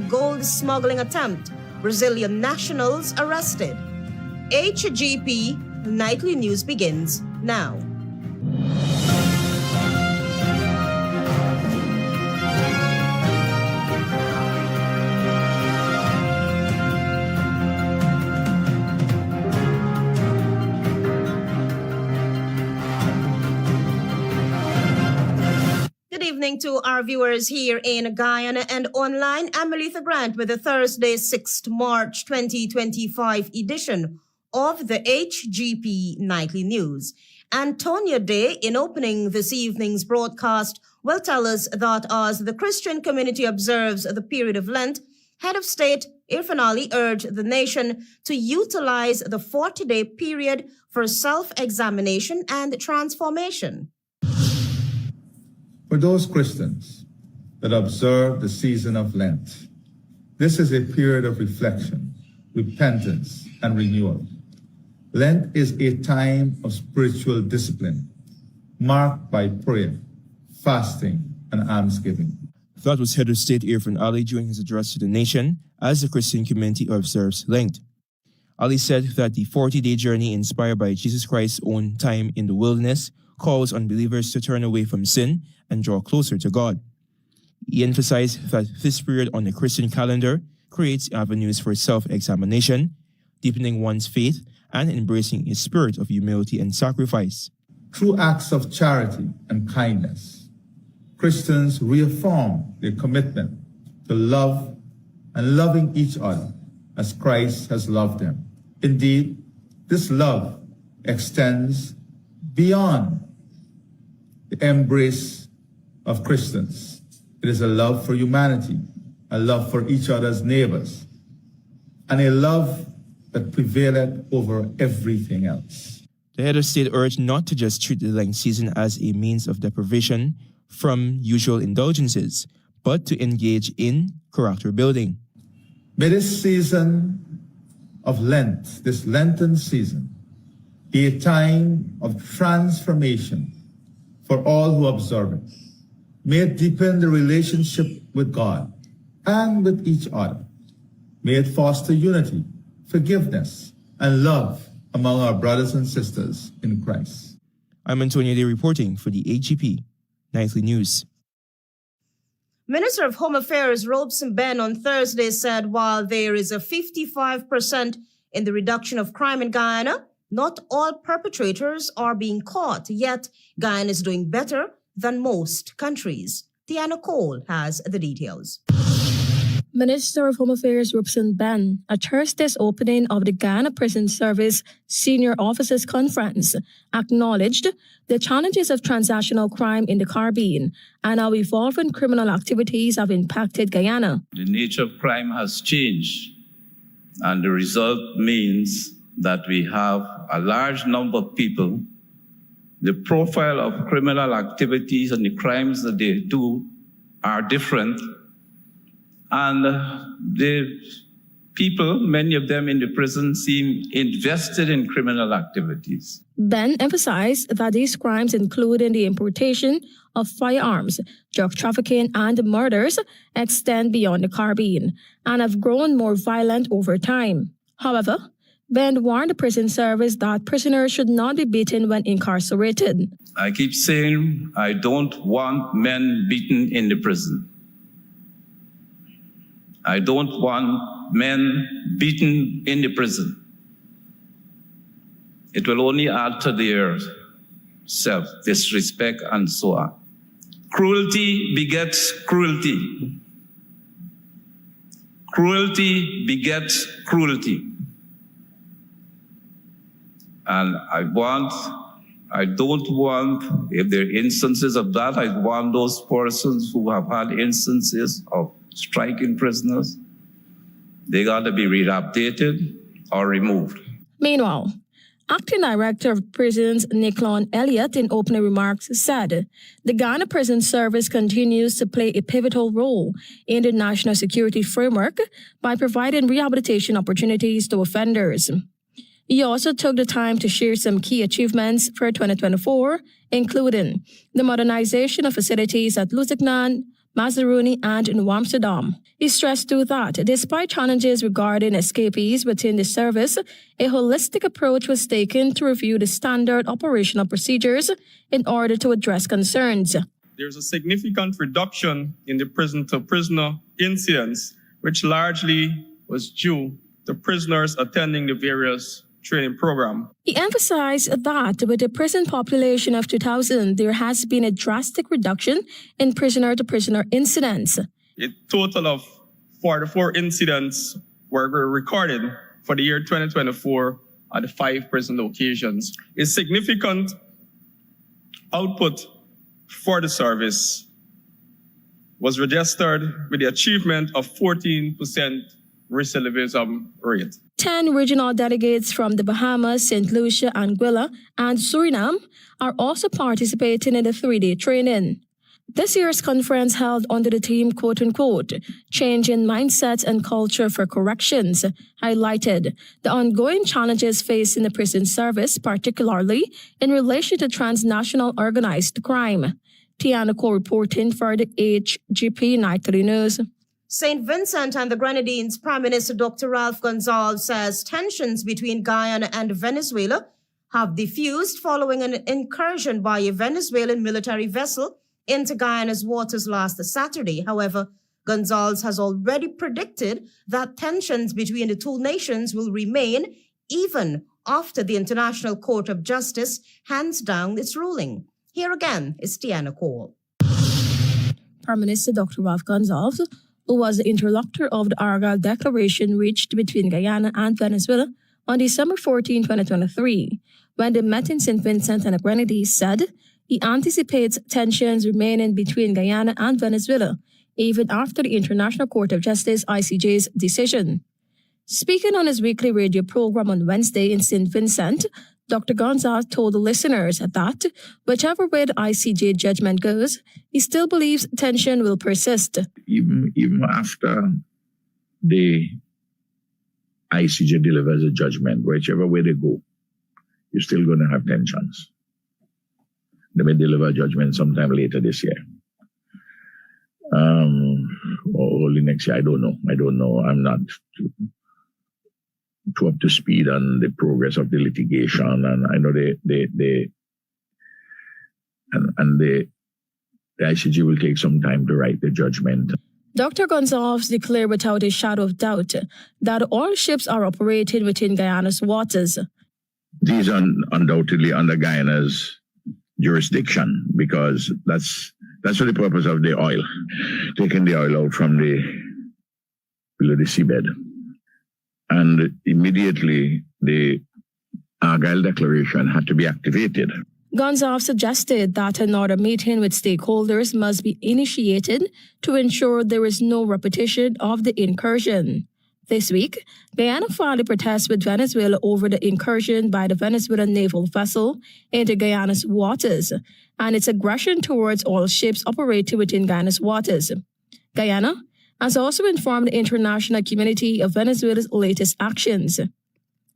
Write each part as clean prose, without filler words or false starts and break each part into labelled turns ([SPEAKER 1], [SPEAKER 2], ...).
[SPEAKER 1] gold smuggling attempt. Brazilian nationals arrested. HGP Nightly News begins now. Good evening to our viewers here in Guyana and online. I'm Melitha Grant with the Thursday, 6th March 2025 edition of the HGP Nightly News. Antonia Day, in opening this evening's broadcast, will tell us that as the Christian community observes the period of Lent, Head of State Irfan Ali urged the nation to utilize the 40-day period for self-examination and transformation.
[SPEAKER 2] For those Christians that observe the season of Lent, this is a period of reflection, repentance, and renewal. Lent is a time of spiritual discipline, marked by prayer, fasting, and almsgiving.
[SPEAKER 3] That was Head of State Irfan Ali during his address to the nation as the Christian community observes Lent. Ali said that the 40-day journey inspired by Jesus Christ's own time in the wilderness calls on believers to turn away from sin and draw closer to God. He emphasized that this period on the Christian calendar creates avenues for self-examination, deepening one's faith, and embracing a spirit of humility and sacrifice.
[SPEAKER 2] Through acts of charity and kindness, Christians reaffirm their commitment to love and loving each other as Christ has loved them. Indeed, this love extends beyond the embrace of Christians. It is a love for humanity, a love for each other's neighbors, and a love that prevaileth over everything else.
[SPEAKER 3] The Head of State urged not to just treat the Lent season as a means of deprivation from usual indulgences, but to engage in character building.
[SPEAKER 2] May this season of Lent, this Lenten season, be a time of transformation for all who observe it. May it deepen the relationship with God and with each other. May it foster unity, forgiveness, and love among our brothers and sisters in Christ.
[SPEAKER 3] I'm Antonia Day reporting for the HGP Nightly News.
[SPEAKER 1] Minister of Home Affairs Robeson Ben on Thursday said while there is a 55% in the reduction of crime in Guyana, not all perpetrators are being caught, yet Guyana is doing better than most countries. Tiana Cole has the details.
[SPEAKER 4] Minister of Home Affairs Robeson Ben at Thursday's opening of the Guyana Prison Service Senior Officers Conference acknowledged the challenges of transactional crime in the Caribbean and how evolving criminal activities have impacted Guyana.
[SPEAKER 5] The nature of crime has changed, and the result means that we have a large number of people. The profile of criminal activities and the crimes that they do are different. And the people, many of them in the prison, seem invested in criminal activities.
[SPEAKER 4] Ben emphasized that these crimes, including the importation of firearms, drug trafficking, and murders, extend beyond the Caribbean and have grown more violent over time. However, Ben warned the prison service that prisoners should not be beaten when incarcerated.
[SPEAKER 5] I keep saying I don't want men beaten in the prison. I don't want men beaten in the prison. It will only add to their self-disrespect and so on. Cruelty begets cruelty. Cruelty begets cruelty. And I don't want, if there are instances of that, I want those persons who have had instances of striking prisoners, they got to be rehabilitated or removed.
[SPEAKER 4] Meanwhile, Acting Director of Prisons Nicklon Elliott in opening remarks said the Guyana Prison Service continues to play a pivotal role in the national security framework by providing rehabilitation opportunities to offenders. He also took the time to share some key achievements for 2024, including the modernization of facilities at Lusignan, Mazaruni, and New Amsterdam. He stressed too that, despite challenges regarding escapees within the service, a holistic approach was taken to review the standard operational procedures in order to address concerns.
[SPEAKER 6] There's a significant reduction in the prison-to-prisoner incidents, which largely was due to prisoners attending the various training program.
[SPEAKER 4] He emphasized that with a prison population of 2,000, there has been a drastic reduction in prisoner-to-prisoner incidents.
[SPEAKER 6] A total of 44 incidents were recorded for the year 2024 at the 5 prison locations. A significant output for the service was registered with the achievement of 14% recidivism rate.
[SPEAKER 4] 10 regional delegates from the Bahamas, St. Lucia, Anguilla, and Suriname are also participating in the 3-day training. This year's conference held under the theme, quote-unquote, Changing Mindsets and Culture for Corrections, highlighted the ongoing challenges faced in the prison service, particularly in relation to transnational organized crime. Tiana Ko reporting for the HGP Nightly News.
[SPEAKER 1] St. Vincent and the Grenadines Prime Minister Dr. Ralph Gonsalves says tensions between Guyana and Venezuela have diffused following an incursion by a Venezuelan military vessel into Guyana's waters last Saturday. However, Gonsalves has already predicted that tensions between the two nations will remain even after the International Court of Justice hands down its ruling. Here again is Tiana Cole.
[SPEAKER 4] Prime Minister Dr. Ralph Gonsalves, who was the interlocutor of the Argyle Declaration reached between Guyana and Venezuela on December 14, 2023, when they met in St. Vincent and the Grenadines, said he anticipates tensions remaining between Guyana and Venezuela, even after the International Court of Justice ICJ's decision. Speaking on his weekly radio program on Wednesday in St. Vincent, Dr. Gonsalves told the listeners that whichever way the ICJ judgment goes, he still believes tension will persist.
[SPEAKER 7] Even after the ICJ delivers a judgment, whichever way they go, you're still going to have tensions. They may deliver a judgment sometime later this year. Or early next year, I don't know. I'm not too up to speed on the progress of the litigation, and I know the ICJ will take some time to write the judgment.
[SPEAKER 4] Dr. Gonsalves declared without a shadow of doubt that all ships are operating within Guyana's waters.
[SPEAKER 7] These are undoubtedly under Guyana's jurisdiction, because that's for the purpose of the oil, taking the oil out from below the seabed. And immediately the Argyle Declaration had to be activated.
[SPEAKER 4] Gonsalves suggested that another meeting with stakeholders must be initiated to ensure there is no repetition of the incursion. This week, Guyana filed a protest with Venezuela over the incursion by the Venezuelan naval vessel into Guyana's waters and its aggression towards all ships operating within Guyana's waters. Guyana has also informed the international community of Venezuela's latest actions.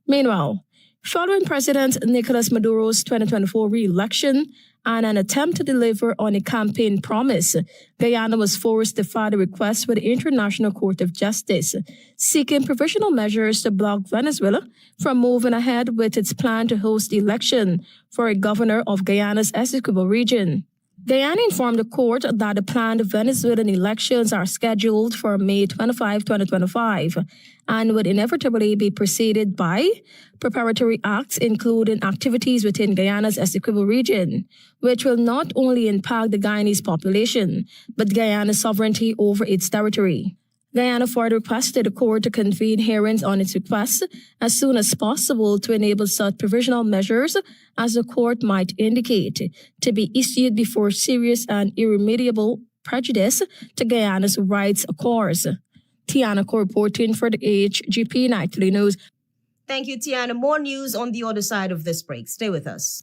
[SPEAKER 4] Meanwhile, following President Nicolas Maduro's 2024 re-election and an attempt to deliver on a campaign promise, Guyana was forced to file a request with the International Court of Justice, seeking provisional measures to block Venezuela from moving ahead with its plan to host the election for a governor of Guyana's Essequibo region. Guyana informed the court that the planned Venezuelan elections are scheduled for May 25, 2025, and would inevitably be preceded by preparatory acts, including activities within Guyana's Essequibo region, which will not only impact the Guyanese population, but Guyana's sovereignty over its territory. Guyana further requested the court to convene hearings on its request as soon as possible to enable such provisional measures as the court might indicate to be issued before serious and irremediable prejudice to Guyana's rights occurs. Tiana Ko reporting for the HGP Nightly News.
[SPEAKER 1] Thank you, Tiana. More news on the other side of this break. Stay with us.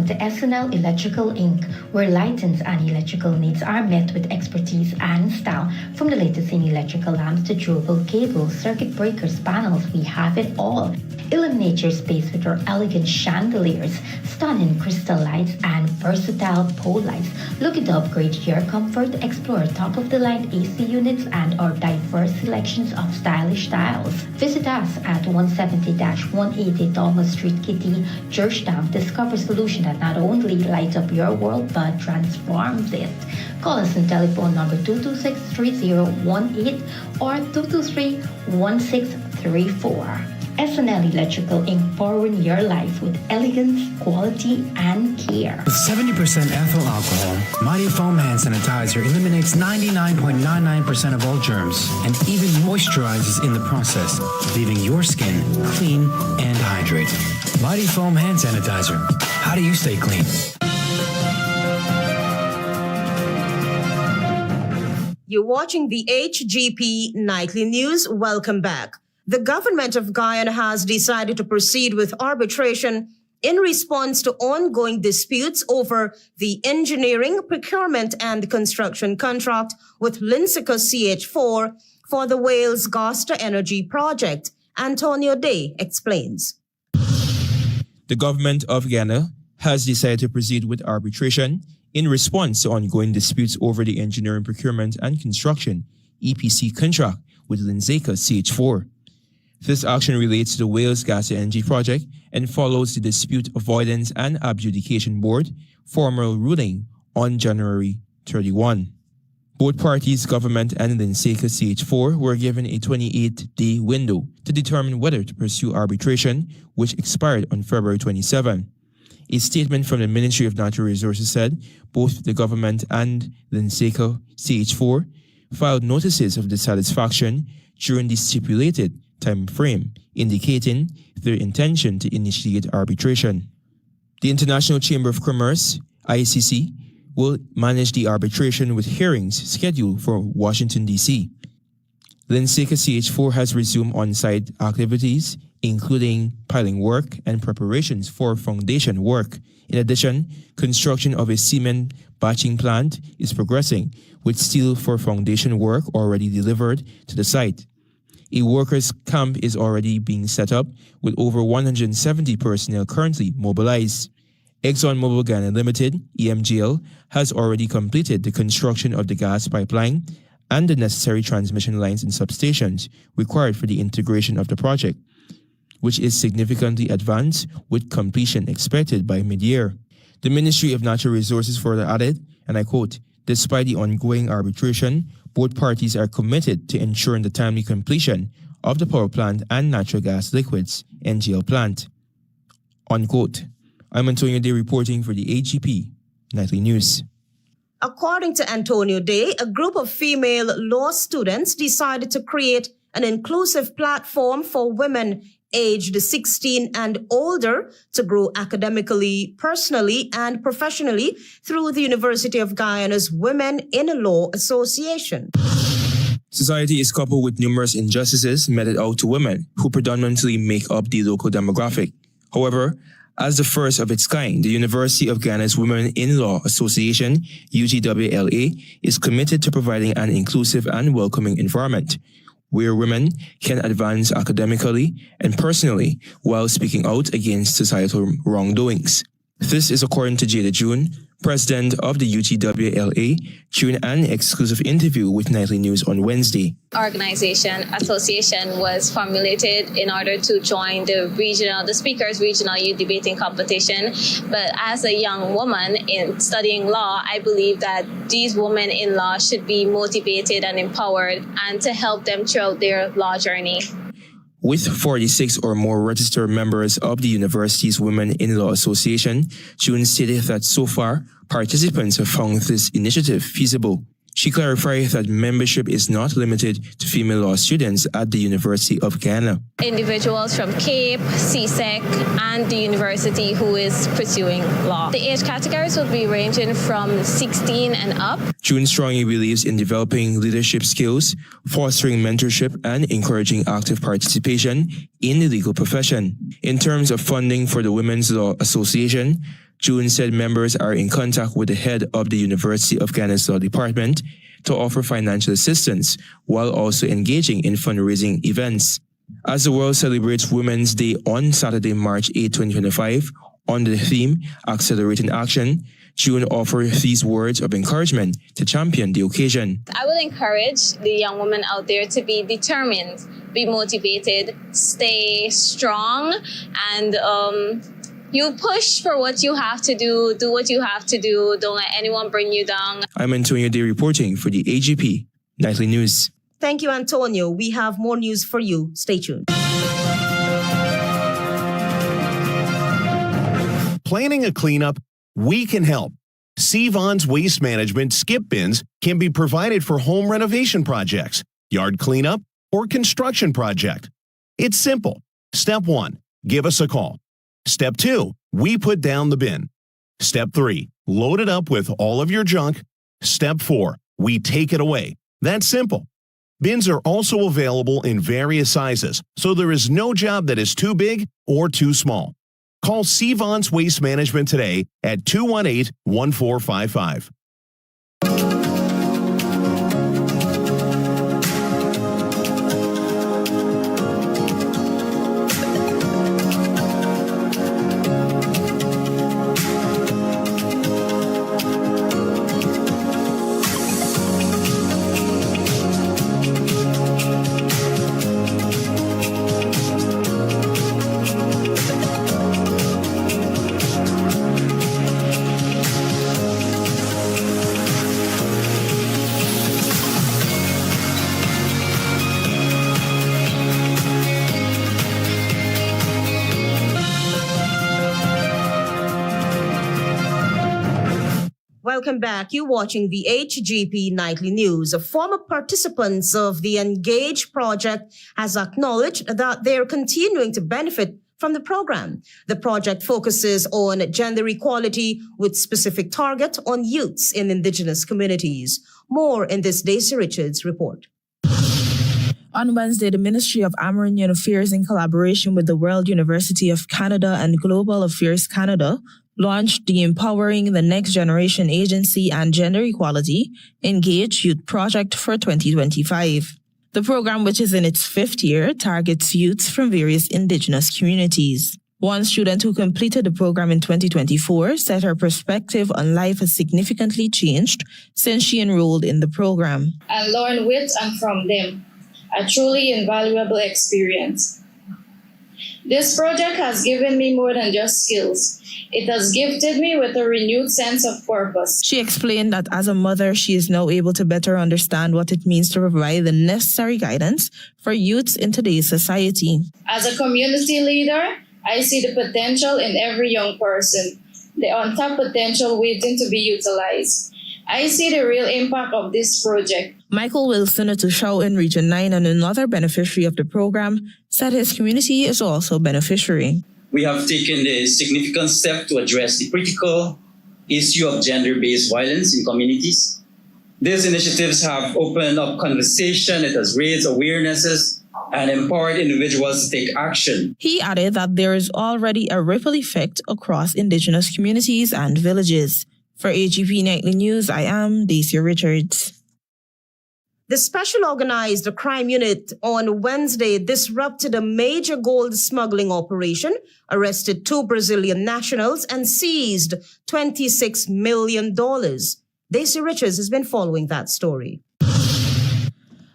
[SPEAKER 8] Welcome to SNL Electrical Inc., where lighting and electrical needs are met with expertise and style. From the latest in electrical lamps to durable cables, circuit breakers, panels, we have it all. Illuminate your space with our elegant chandeliers, stunning crystal lights, and versatile pole lights. Looking to upgrade your comfort? Explore top-of-the-line AC units and our diverse selections of stylish styles. Visit us at 170-180 Thomas Street, Kitty, Georgetown. Discover a solution that not only lights up your world but transforms it. Call us on telephone number 226-3018 or 223-1634. SNL Electrical Inc. powering your life with elegance, quality, and care.
[SPEAKER 9] With 70% ethyl alcohol, Mighty Foam Hand Sanitizer eliminates 99.99% of all germs and even moisturizes in the process, leaving your skin clean and hydrated. Mighty Foam Hand Sanitizer. How do you stay clean?
[SPEAKER 1] You're watching the HGP Nightly News. Welcome back. The government of Guyana has decided to proceed with arbitration in response to ongoing disputes over the engineering, procurement, and construction contract with Linseca CH4 for the Wales Gas to Energy project. Antonio Day explains.
[SPEAKER 3] The government of Ghana has decided to proceed with arbitration in response to ongoing disputes over the engineering, procurement, and construction EPC contract with Linseca CH4. This action relates to the Wales Gas to Energy project and follows the Dispute Avoidance and Adjudication Board formal ruling on January 31. Both parties, government and Linseca CH4, were given a 28-day window to determine whether to pursue arbitration, which expired on February 27. A statement from the Ministry of Natural Resources said both the government and Linseca CH4 filed notices of dissatisfaction during the stipulated time frame, indicating their intention to initiate arbitration. The International Chamber of Commerce, ICC, will manage the arbitration with hearings scheduled for Washington, D.C. Linseca CH4 has resumed on-site activities, including piling work and preparations for foundation work. In addition, construction of a cement batching plant is progressing, with steel for foundation work already delivered to the site. A workers' camp is already being set up, with over 170 personnel currently mobilized. ExxonMobil Ghana Limited, EMGL, has already completed the construction of the gas pipeline and the necessary transmission lines and substations required for the integration of the project, which is significantly advanced, with completion expected by mid-year. The Ministry of Natural Resources further added, and I quote, "Despite the ongoing arbitration, both parties are committed to ensuring the timely completion of the power plant and natural gas liquids NGL plant." Unquote. I'm Antonio Day reporting for the HGP Nightly News.
[SPEAKER 1] According to Antonio Day, a group of female law students decided to create an inclusive platform for women aged 16 and older to grow academically, personally, and professionally through the University of Guyana's Women in Law Association.
[SPEAKER 3] Society is coupled with numerous injustices meted out to women, who predominantly make up the local demographic. However, as the first of its kind, the University of Ghana's Women in Law Association, UGWLA, is committed to providing an inclusive and welcoming environment where women can advance academically and personally while speaking out against societal wrongdoings. This is according to Jada June, president of the UGWLA, during an exclusive interview with Nightly News on Wednesday.
[SPEAKER 10] Association was formulated in order to join the Speakers Regional Youth Debating Competition. But as a young woman in studying law, I believe that these women in law should be motivated and empowered, and to help them throughout their law journey.
[SPEAKER 3] With 46 or more registered members of the university's Women in Law Association, June stated that so far, participants have found this initiative feasible. She clarified that membership is not limited to female law students at the University of Ghana.
[SPEAKER 10] Individuals from CAPE, CSEC, and the university who is pursuing law. The age categories will be ranging from 16 and up.
[SPEAKER 3] June strongly believes in developing leadership skills, fostering mentorship, and encouraging active participation in the legal profession. In terms of funding for the Women's Law Association, June said members are in contact with the head of the University of Ghana's Law Department to offer financial assistance while also engaging in fundraising events. As the world celebrates Women's Day on Saturday, March 8, 2025, under the theme Accelerating Action, June offered these words of encouragement to champion the occasion.
[SPEAKER 10] I would encourage the young women out there to be determined, be motivated, stay strong, and you push for what you have to do what you have to do, don't let anyone bring you down.
[SPEAKER 3] I'm Antonio Day reporting for the HGP Nightly News.
[SPEAKER 1] Thank you, Antonio. We have more news for you. Stay tuned.
[SPEAKER 11] Planning a cleanup? We can help. Sevon's Waste Management skip bins can be provided for home renovation projects, yard cleanup, or construction project. It's simple. Step 1, give us a call. Step 2, we put down the bin. Step 3, load it up with all of your junk. Step 4, we take it away. That's simple. Bins are also available in various sizes, so there is no job that is too big or too small. Call Sevon's Waste Management today at 218-1455.
[SPEAKER 1] Welcome back. You're watching the HGP Nightly News. Former participants of the Engage project has acknowledged that they're continuing to benefit from the program. The project focuses on gender equality with specific target on youths in indigenous communities. More in this Daisy Richards report.
[SPEAKER 12] On Wednesday, the Ministry of Amerindian Affairs, in collaboration with the World University of Canada and Global Affairs Canada, launched the Empowering the Next Generation Agency and Gender Equality Engage Youth Project for 2025. The program, which is in its 5th year, targets youths from various indigenous communities. One student who completed the program in 2024 said her perspective on life has significantly changed since she enrolled in the program.
[SPEAKER 13] And learn with and from them, a truly invaluable experience. This project has given me more than just skills. It has gifted me with a renewed sense of purpose.
[SPEAKER 12] She explained that as a mother, she is now able to better understand what it means to provide the necessary guidance for youths in today's society.
[SPEAKER 13] As a community leader, I see the potential in every young person, the untapped potential waiting to be utilized. I see the real impact of this project.
[SPEAKER 12] Michael Wilson, a Tushao in Region 9 and another beneficiary of the program, said his community is also a beneficiary.
[SPEAKER 14] We have taken a significant step to address the critical issue of gender-based violence in communities. These initiatives have opened up conversation, it has raised awarenesses, and empowered individuals to take action.
[SPEAKER 12] He added that there is already a ripple effect across indigenous communities and villages. For HGP Nightly News, I am Daisy Richards.
[SPEAKER 1] The Special Organized Crime Unit on Wednesday disrupted a major gold smuggling operation, arrested 2 Brazilian nationals, and seized $26 million. Daisy Richards has been following that story.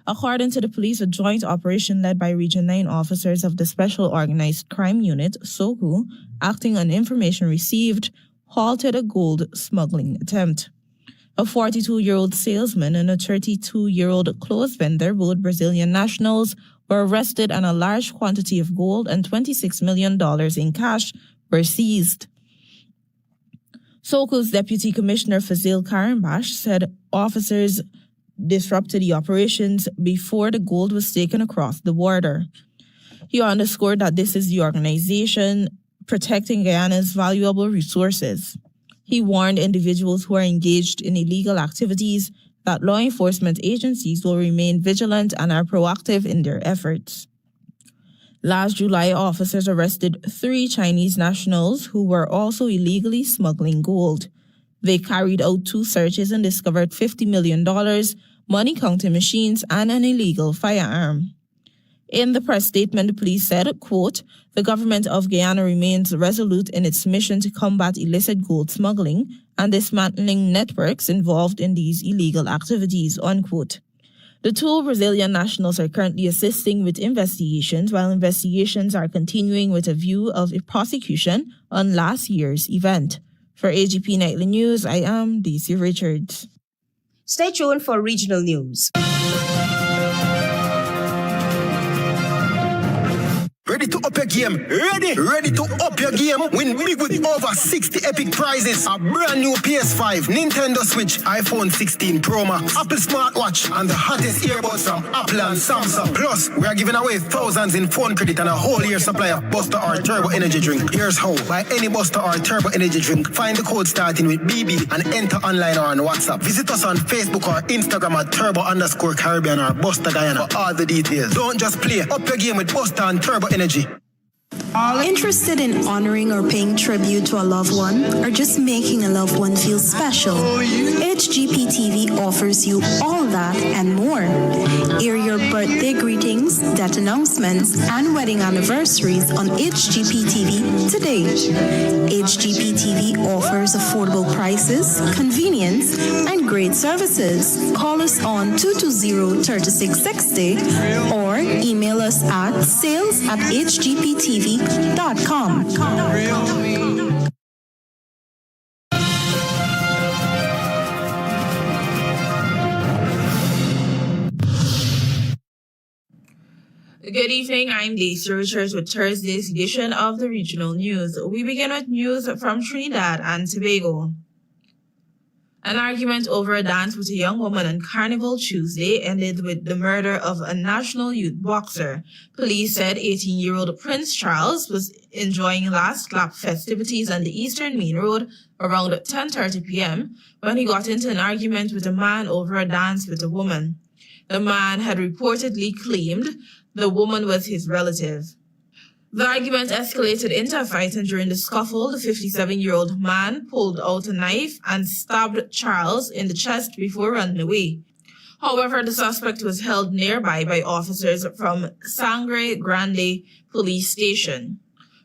[SPEAKER 12] According to the police, a joint operation led by Region 9 officers of the Special Organized Crime Unit, SOCU, acting on information received, halted a gold smuggling attempt. A 42-year-old salesman and a 32-year-old clothes vendor, both Brazilian nationals, were arrested and a large quantity of gold and $26 million in cash were seized. SOCU's Deputy Commissioner Fazil Karimbash said officers disrupted the operations before the gold was taken across the border. He underscored that this is the organization protecting Guyana's valuable resources. He warned individuals who are engaged in illegal activities that law enforcement agencies will remain vigilant and are proactive in their efforts. Last July, officers arrested 3 Chinese nationals who were also illegally smuggling gold. They carried out 2 searches and discovered $50 million, money counting machines, and an illegal firearm. In the press statement, the police said, quote, "The government of Guyana remains resolute in its mission to combat illicit gold smuggling and dismantling networks involved in these illegal activities," unquote. The 2 Brazilian nationals are currently assisting with investigations, while investigations are continuing with a view of a prosecution on last year's event. For HGP Nightly News, I am Daisy Richards.
[SPEAKER 1] Stay tuned for regional news.
[SPEAKER 15] Ready to up your game? Ready to up your game? Win big with over 60 epic prizes. A brand new PS5, Nintendo Switch, iPhone 16 Pro Max, Apple smartwatch, and the hottest earbuds from Apple and Samsung. Plus, we are giving away thousands in phone credit and a whole year supply of Buster or Turbo Energy drink. Here's how. Buy any Buster or Turbo Energy drink, find the code starting with BB and enter online or on WhatsApp. Visit us on Facebook or Instagram at Turbo_Caribbean or Buster Guyana for all the details. Don't just play. Up your game with Buster and Turbo Energy.
[SPEAKER 16] Interested in honoring or paying tribute to a loved one, or just making a loved one feel special? HGP TV offers you all that and more. Air your birthday greetings, death announcements, and wedding anniversaries on HGP TV today. HGP TV offers affordable prices, convenience, and great services. Call us on 220-3660 or email us at sales@hgptv.com.
[SPEAKER 12] Good evening, I'm Daisy Richards with Thursday's edition of the Regional News. We begin with news from Trinidad and Tobago. An argument over a dance with a young woman on Carnival Tuesday ended with the murder of a national youth boxer. Police said 18-year-old Prince Charles was enjoying last lap festivities on the Eastern Main Road around 10:30 p.m. when he got into an argument with a man over a dance with a woman. The man had reportedly claimed the woman was his relative. The argument escalated into a fight, and during the scuffle, the 57-year-old man pulled out a knife and stabbed Charles in the chest before running away. However, the suspect was held nearby by officers from Sangre Grande Police Station.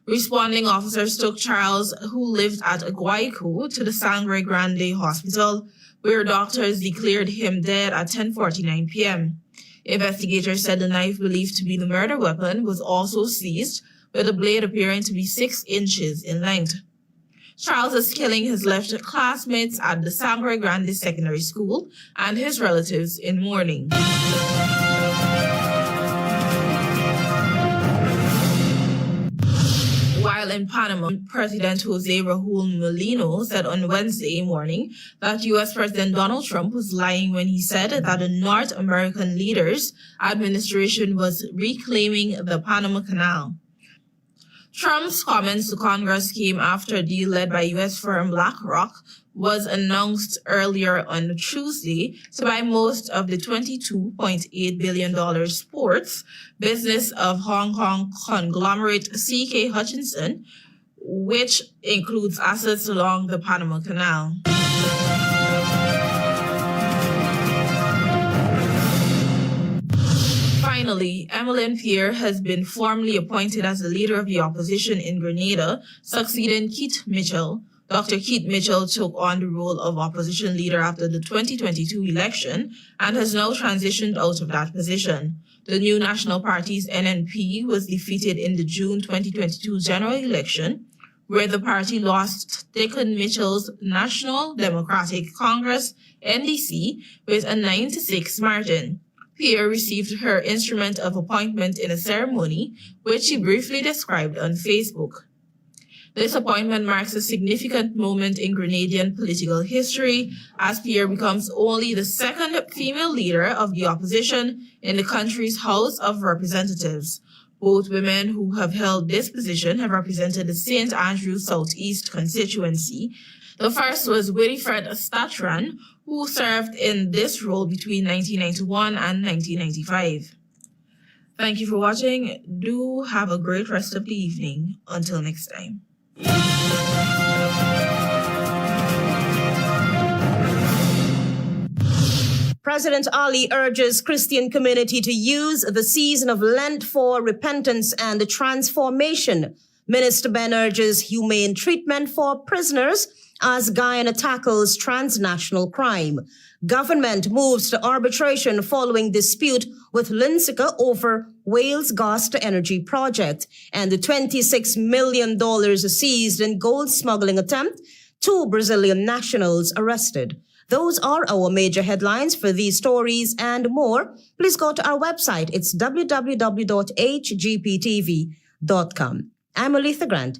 [SPEAKER 12] Responding officers took Charles, who lived at Guayco, to the Sangre Grande Hospital, where doctors declared him dead at 10:49 p.m. Investigators said the knife, believed to be the murder weapon, was also seized, with the blade appearing to be 6 inches in length. Charles is killing his left classmates at the Sangre Grande Secondary School and his relatives in mourning. While in Panama, President Jose Raul Mulino said on Wednesday morning that U.S. President Donald Trump was lying when he said that the North American leader's administration was reclaiming the Panama Canal. Trump's comments to Congress came after a deal led by U.S. firm BlackRock was announced earlier on Tuesday to buy most of the $22.8 billion sports business of Hong Kong conglomerate C.K. Hutchinson, which includes assets along the Panama Canal. Finally, Emmeline Pierre has been formally appointed as the leader of the opposition in Grenada, succeeding Keith Mitchell. Dr. Keith Mitchell took on the role of opposition leader after the 2022 election and has now transitioned out of that position. The new National Party's NNP was defeated in the June 2022 general election, where the party lost Dickon Mitchell's National Democratic Congress, NDC, with a 9-6 margin. Pierre received her instrument of appointment in a ceremony, which she briefly described on Facebook. This appointment marks a significant moment in Grenadian political history, as Pierre becomes only the second female leader of the opposition in the country's House of Representatives. Both women who have held this position have represented the St. Andrews Southeast constituency. The first was Winifred Statran, who served in this role between 1991 and 1995. Thank you for watching. Do have a great rest of the evening. Until next time.
[SPEAKER 1] President Ali urges Christian community to use the season of Lent for repentance and transformation. Minister Ben urges humane treatment for prisoners as Guyana tackles transnational crime. Government moves to arbitration following dispute with Linsika over Wales Gas to Energy project, and the $26 million seized in gold smuggling attempt. 2 Brazilian nationals arrested. Those are our major headlines. For these stories and more, please go to our website. It's www.hgptv.com. I'm Aletha Grant.